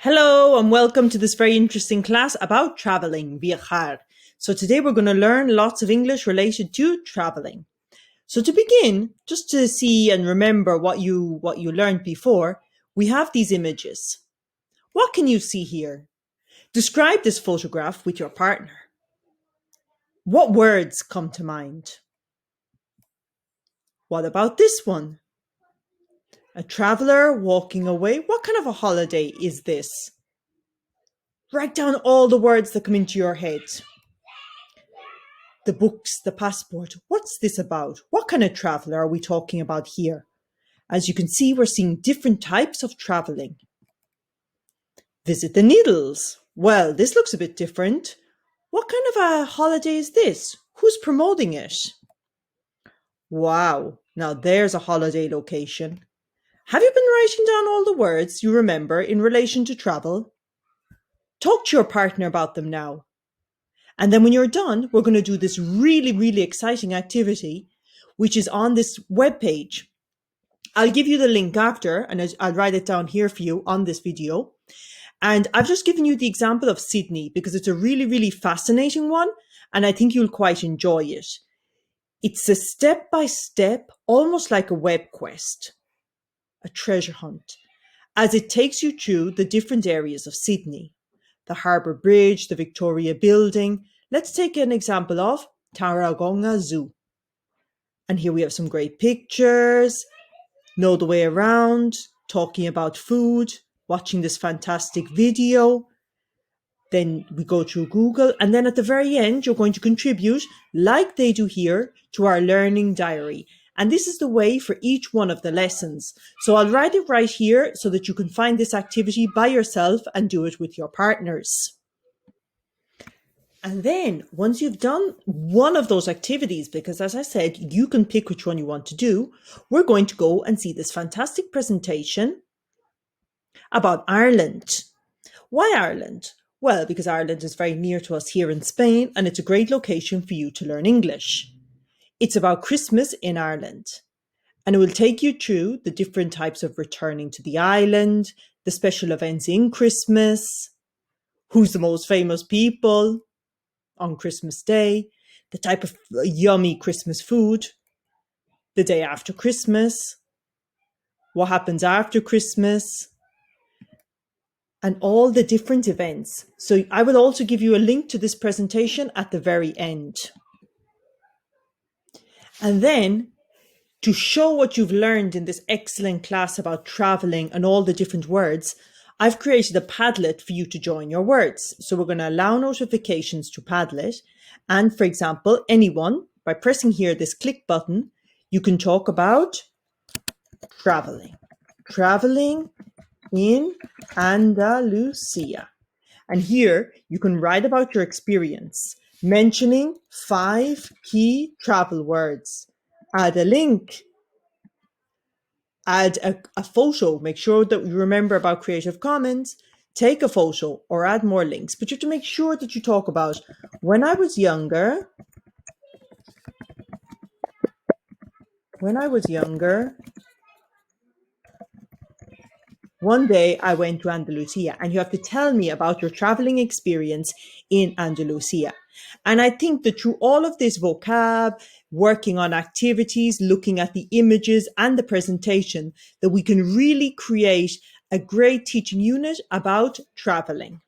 Hello and welcome to this very interesting class about traveling, viajar. So today we're going to learn lots of English related to traveling. So to begin, just to see and remember what you learned before, we have these images. What can you see here? Describe this photograph with your partner. What words come to mind? What about this one? A traveler walking away. What kind of a holiday is this? Write down all the words that come into your head. The books, the passport. What's this about? What kind of traveler are we talking about here? As you can see, we're seeing different types of traveling. Visit the Needles. Well, this looks a bit different. What kind of a holiday is this? Who's promoting it? Wow, now there's a holiday location. Have you been writing down all the words you remember in relation to travel? Talk to your partner about them now. And then when you're done, we're going to do this really exciting activity, which is on this webpage. I'll give you the link after, and I'll write it down here for you on this video. And I've just given you the example of Sydney because it's a really fascinating one, and I think you'll quite enjoy it. It's a step-by-step, almost like a web quest, a treasure hunt, as it takes you through the different areas of Sydney. The Harbour Bridge, the Victoria Building. Let's take an example of Tarragona Zoo. And here we have some great pictures, know the way around, talking about food, watching this fantastic video. Then we go through Google, and then at the very end, you're going to contribute, like they do here, to our learning diary. And this is the way for each one of the lessons. So I'll write it right here so that you can find this activity by yourself and do it with your partners. And then once you've done one of those activities, because as I said, you can pick which one you want to do, we're going to go and see this fantastic presentation about Ireland. Why Ireland? Well, because Ireland is very near to us here in Spain, and it's a great location for you to learn English. It's about Christmas in Ireland, and it will take you through the different types of returning to the island, the special events in Christmas, who's the most famous people on Christmas Day, the type of yummy Christmas food, the day after Christmas, what happens after Christmas, and all the different events. So I will also give you a link to this presentation at the very end. And then, to show what you've learned in this excellent class about traveling and all the different words, I've created a Padlet for you to join your words. So we're going to allow notifications to Padlet. And for example, anyone, by pressing here this click button, you can talk about traveling. Traveling in Andalusia. And here you can write about your experience, mentioning 5 key travel words. Add a link. Add a photo. Make sure that you remember about Creative Commons. Take a photo or add more links. But you have to make sure that you talk about when I was younger. One day I went to Andalusia, and you have to tell me about your traveling experience in Andalusia. And I think that through all of this vocab, working on activities, looking at the images and the presentation, that we can really create a great teaching unit about traveling.